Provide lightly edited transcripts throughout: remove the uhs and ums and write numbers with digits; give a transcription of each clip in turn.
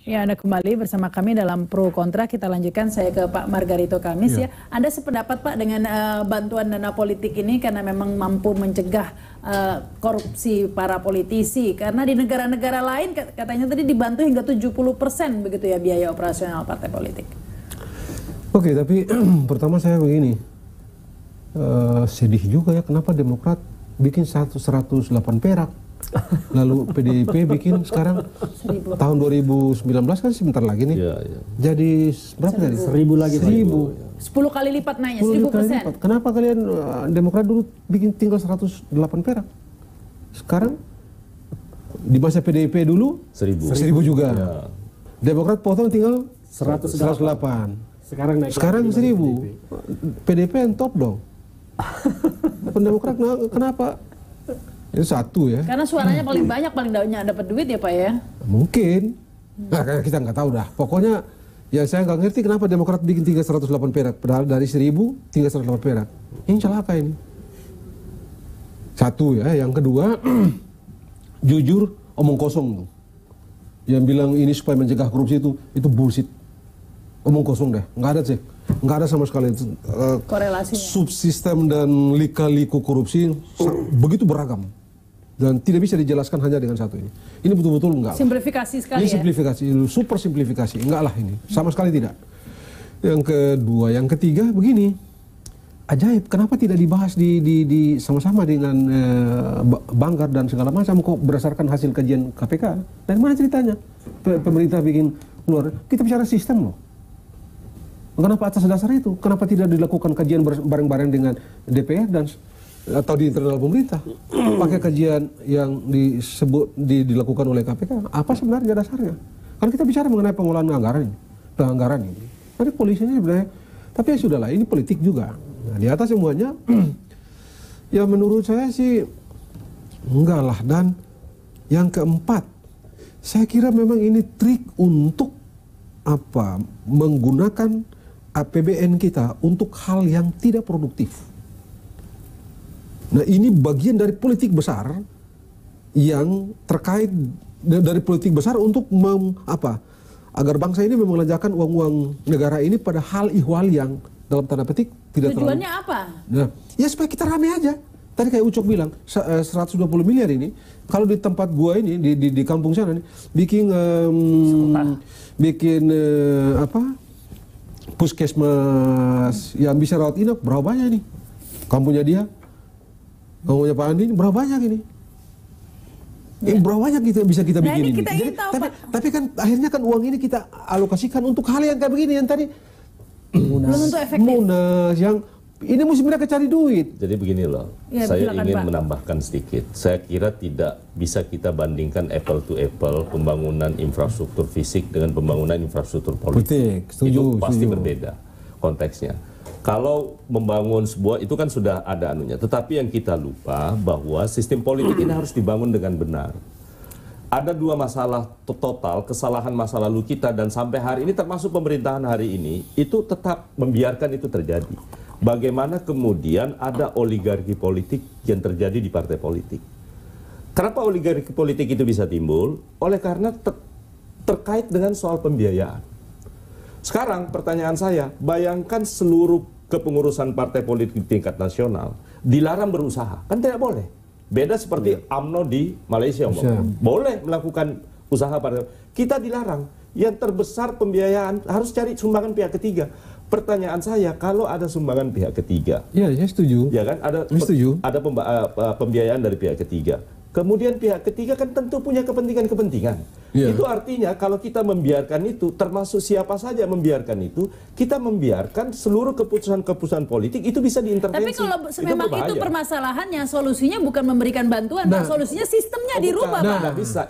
Ya, Anda kembali bersama kami dalam Pro Kontra. Kita lanjutkan, saya ke Pak Margarito Kamis ya. Anda sependapat Pak dengan bantuan dana politik ini karena memang mampu mencegah korupsi para politisi? Karena di negara-negara lain katanya tadi dibantu hingga 70% begitu ya biaya operasional partai politik. Oke, tapi pertama saya begini, sedih juga ya kenapa Demokrat bikin 108 perak. Lalu PDIP bikin sekarang 1000. tahun 2019 kan sebentar lagi nih. Jadi berapa tadi? 1000 lagi. 1000. 10 kali lipat naiknya, 1000%. Kenapa kalian Demokrat dulu bikin tinggal 108 perak? Sekarang di masa PDIP dulu 1000 juga. Ya. Demokrat potong tinggal 108. Sekarang 1000. PDIP yang top dong. Demokrat kenapa? Itu satu ya. Karena suaranya paling banyak, paling banyak dapat duit ya Pak ya? Mungkin. Nah, kita nggak tahu dah. Pokoknya ya saya nggak ngerti kenapa Demokrat bikin tinggal 108 perak. Padahal dari 1000 tinggal 108 perak. Ini celaka ini. Satu ya. Yang kedua, jujur omong kosong tuh. Yang bilang ini supaya mencegah korupsi itu bullshit. Omong kosong deh. Nggak ada cek. Nggak ada sama sekali. Korelasinya. Subsistem dan lika-liku korupsi begitu beragam. Dan tidak bisa dijelaskan hanya dengan satu ini. Ini betul-betul enggak. Simplifikasi sekali ini ya? Simplifikasi, super simplifikasi. Enggak lah ini. Sama sekali tidak. Yang kedua, yang ketiga begini. Ajaib, kenapa tidak dibahas di sama-sama dengan Banggar dan segala macam kok berdasarkan hasil kajian KPK? Dari mana ceritanya? Pemerintah bikin keluar. Kita bicara sistem loh. Kenapa atas dasar itu? Kenapa tidak dilakukan kajian bareng-bareng dengan DPR dan atau di internal pemerintah? Pakai kajian yang dilakukan oleh KPK. Apa sebenarnya dasarnya? Kan kita bicara mengenai pengelolaan anggaran ini. Tadi polisinya sebenarnya, tapi ya sudahlah, ini politik juga. Nah, di atas semuanya, ya menurut saya sih enggak lah. Dan yang keempat, saya kira memang ini trik untuk apa? Menggunakan APBN kita untuk hal yang tidak produktif. Nah, ini bagian dari politik besar yang terkait dari politik besar untuk agar bangsa ini membelanjakan uang-uang negara ini pada hal ihwal yang dalam tanda petik tidak terlalu. Tujuannya apa? Nah, ya supaya kita rame aja. Tadi kayak Ucok bilang 120 miliar ini kalau di tempat gua ini di kampung sana nih bikin puskesmas yang bisa rawat inap berapa banyak nih? Kampungnya dia, kampungnya Pak Andi berapa banyak ini? Berapa banyak gitu yang bisa kita bikin ini? Jadi, tapi kan akhirnya kan uang ini kita alokasikan untuk hal yang kayak begini yang tadi Munas yang ini mesti mereka cari duit. Jadi begini loh, ya, saya ingin menambahkan sedikit. Saya kira tidak bisa kita bandingkan apple to apple pembangunan infrastruktur fisik dengan pembangunan infrastruktur politik. Itu pasti berbeda konteksnya. Kalau membangun sebuah itu kan sudah ada anunya. Tetapi yang kita lupa bahwa sistem politik ini harus dibangun dengan benar. Ada dua masalah total, kesalahan masa lalu kita dan sampai hari ini termasuk pemerintahan hari ini itu tetap membiarkan itu terjadi. Bagaimana kemudian ada oligarki politik yang terjadi di partai politik. Kenapa oligarki politik itu bisa timbul? Oleh karena terkait dengan soal pembiayaan. Sekarang pertanyaan saya, bayangkan seluruh kepengurusan partai politik di tingkat nasional dilarang berusaha. Kan tidak boleh. Beda seperti UMNO di Malaysia. Boleh melakukan usaha partai. Kita dilarang. Yang terbesar pembiayaan harus cari sumbangan pihak ketiga. Pertanyaan saya, kalau ada sumbangan pihak ketiga, ya saya setuju. Ya kan, ada pembiayaan dari pihak ketiga. Kemudian pihak ketiga kan tentu punya kepentingan-kepentingan. Ya. Itu artinya kalau kita membiarkan itu, termasuk siapa saja membiarkan itu, kita membiarkan seluruh keputusan-keputusan politik itu bisa diintervensi. Tapi kalau memang itu permasalahannya, solusinya bukan memberikan bantuan, solusinya sistemnya dirubah, Pak. Nah, bisa.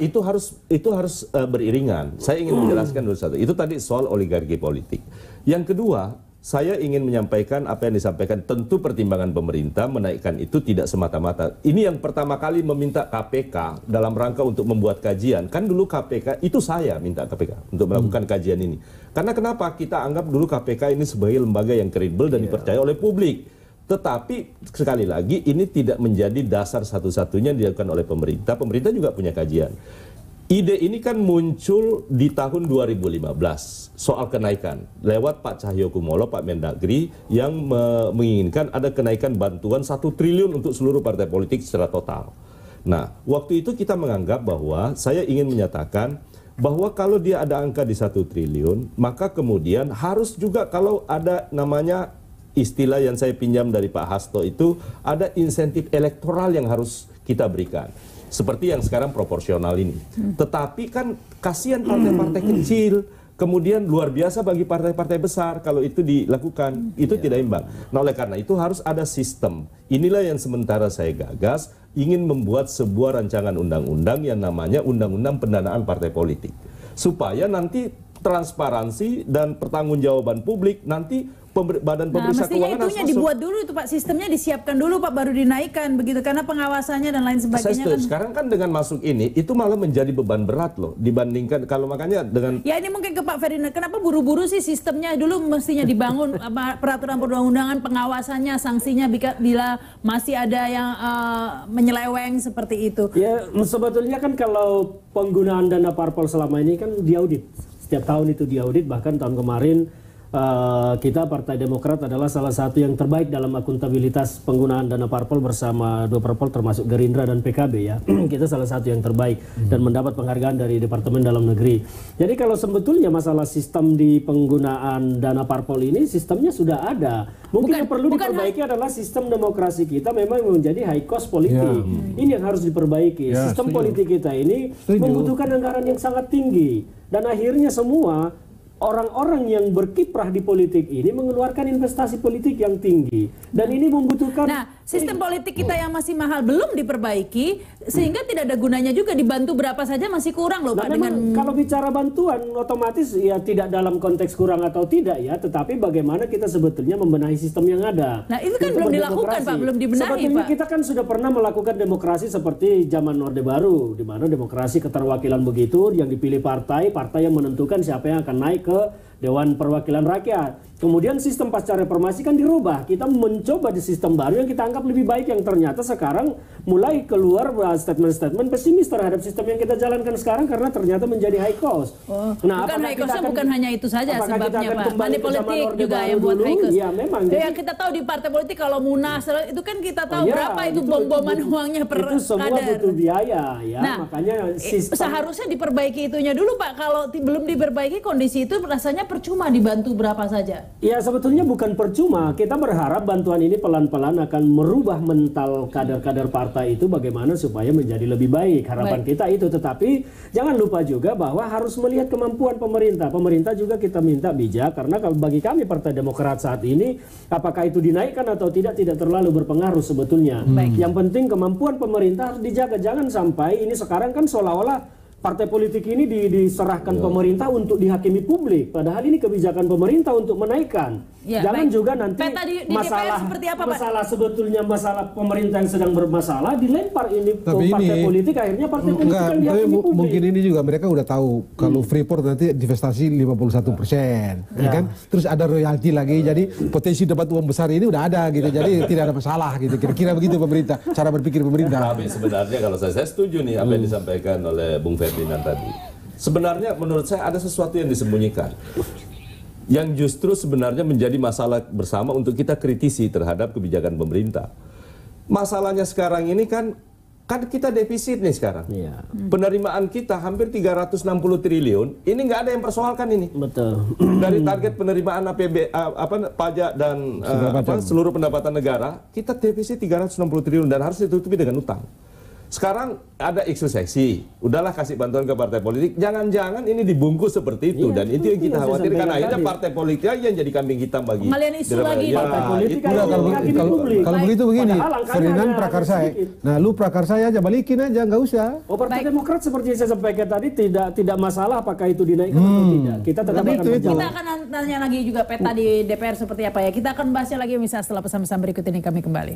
Itu harus beriringan. Saya ingin menjelaskan dulu satu. Itu tadi soal oligarki politik. Yang kedua, saya ingin menyampaikan apa yang disampaikan, tentu pertimbangan pemerintah menaikkan itu tidak semata-mata. Ini yang pertama kali meminta KPK dalam rangka untuk membuat kajian. Kan dulu KPK, itu saya minta KPK untuk melakukan kajian ini. Karena kenapa? Kita anggap dulu KPK ini sebagai lembaga yang kredibel dan dipercaya oleh publik. Tetapi sekali lagi ini tidak menjadi dasar satu-satunya dilakukan oleh pemerintah. Pemerintah juga punya kajian. ide ini kan muncul di tahun 2015 soal kenaikan lewat Pak Cahyokumolo, Pak Mendagri yang menginginkan ada kenaikan bantuan 1 triliun untuk seluruh partai politik secara total. Nah, waktu itu kita menganggap bahwa saya ingin menyatakan bahwa kalau dia ada angka di 1 triliun, maka kemudian harus juga kalau ada namanya istilah yang saya pinjam dari Pak Hasto itu ada insentif elektoral yang harus kita berikan. Seperti yang sekarang proporsional ini. Tetapi kan kasihan partai-partai kecil, kemudian luar biasa bagi partai-partai besar kalau itu dilakukan, itu tidak imbang. Nah, oleh karena itu harus ada sistem. Inilah yang sementara saya gagas, ingin membuat sebuah rancangan undang-undang yang namanya Undang-Undang Pendanaan Partai Politik. Supaya nanti transparansi dan pertanggungjawaban publik nanti Badan Pemeriksa Keuangan harus itunya dibuat dulu itu Pak, sistemnya disiapkan dulu Pak, baru dinaikkan begitu, karena pengawasannya dan lain sebagainya kan. Sekarang kan dengan masuk ini itu malah menjadi beban berat loh dibandingkan kalau makanya dengan ya ini mungkin ke Pak Ferdinand, kenapa buru-buru sih sistemnya dulu mestinya dibangun peraturan perundang-undangan, pengawasannya, sanksinya bila masih ada yang menyeleweng seperti itu. Ya sebetulnya kan kalau penggunaan dana parpol selama ini kan diaudit, setiap tahun itu diaudit, bahkan tahun kemarin kita Partai Demokrat adalah salah satu yang terbaik dalam akuntabilitas penggunaan dana parpol bersama 2 parpol termasuk Gerindra dan PKB ya. Kita salah satu yang terbaik dan mendapat penghargaan dari Departemen Dalam Negeri. Jadi kalau sebetulnya masalah sistem di penggunaan dana parpol ini sistemnya sudah ada. Mungkin yang perlu diperbaiki adalah sistem demokrasi kita memang menjadi high cost politik. Ini yang harus diperbaiki. Sistem politik kita ini membutuhkan anggaran yang sangat tinggi dan akhirnya semua orang-orang yang berkiprah di politik ini mengeluarkan investasi politik yang tinggi dan ini membutuhkan. Nah, sistem politik kita yang masih mahal belum diperbaiki sehingga tidak ada gunanya juga, dibantu berapa saja masih kurang loh Pak. Dengan kalau bicara bantuan otomatis ya tidak dalam konteks kurang atau tidak ya, tetapi bagaimana kita sebetulnya membenahi sistem yang ada. Nah, itu kan belum dilakukan Pak, belum dibenahi sebetulnya Pak. Kita kan sudah pernah melakukan demokrasi seperti zaman Orde Baru, di mana demokrasi keterwakilan begitu yang dipilih partai yang menentukan siapa yang akan naik ke Dewan Perwakilan Rakyat. Kemudian sistem pasca reformasi kan dirubah. Kita mencoba di sistem baru yang kita anggap lebih baik, yang ternyata sekarang mulai keluar statement-statement pesimis terhadap sistem yang kita jalankan sekarang karena ternyata menjadi high cost. Nah, bukan high cost, bukan hanya itu saja sebabnya Pak. Money politik juga yang buat high cost. Ya, memang. Yang kita tahu di partai politik kalau munas itu kan kita tahu berapa itu bom-boman uangnya per kader. Itu semua butuh biaya ya. Nah, makanya sistem seharusnya diperbaiki itunya dulu Pak. Kalau belum diperbaiki kondisi itu rasanya percuma dibantu berapa saja. Ya sebetulnya bukan percuma, kita berharap bantuan ini pelan-pelan akan merubah mental kader-kader partai itu bagaimana supaya menjadi lebih baik. Harapan kita itu, tetapi jangan lupa juga bahwa harus melihat kemampuan pemerintah. Pemerintah juga kita minta bijak, karena bagi kami Partai Demokrat saat ini, apakah itu dinaikkan atau tidak terlalu berpengaruh sebetulnya. Yang penting kemampuan pemerintah harus dijaga, jangan sampai ini sekarang kan seolah-olah partai politik ini diserahkan pemerintah untuk dihakimi publik. Padahal ini kebijakan pemerintah untuk menaikkan. Ya, jangan juga nanti di masalah DPR seperti apa, Pak? Sebetulnya masalah pemerintah yang sedang bermasalah dilempar ini ke partai politik, akhirnya partai politik yang dihakimi publik. Mungkin ini juga mereka udah tahu kalau Freeport nanti divestasi 51%, ya kan? Terus ada royalti lagi, jadi potensi dapat uang besar ini udah ada gitu. Jadi tidak ada masalah gitu. Kira-kira begitu pemerintah, cara berpikir pemerintah. Tapi sebenarnya kalau saya setuju nih apa yang disampaikan oleh Bung Ferdinand tadi. Sebenarnya menurut saya ada sesuatu yang disembunyikan, yang justru sebenarnya menjadi masalah bersama untuk kita kritisi terhadap kebijakan pemerintah. Masalahnya sekarang ini kan kita defisit nih sekarang. Penerimaan kita hampir 360 triliun, ini nggak ada yang persoalkan ini. Betul. Dari target penerimaan pajak dan seluruh pendapatan negara, kita defisit 360 triliun dan harus ditutupi dengan utang. Sekarang ada isu seksi, udahlah kasih bantuan ke partai politik, jangan-jangan ini dibungkus seperti itu, dan itu yang kita khawatirkan, akhirnya partai politik yang jadi kambing hitam bagi kalian isu lagi partai politik. Kalau begitu begini, Ferdinand prakarsai, nah lu prakarsai aja, balikin aja, nggak usah. Partai Demokrat seperti saya sampaikan tadi tidak masalah apakah itu dinaikkan atau tidak. Kita tetap akan kita akan tanya lagi juga peta di DPR seperti apa ya. Kita akan bahasnya lagi misalnya setelah pesan-pesan berikut ini, kami kembali.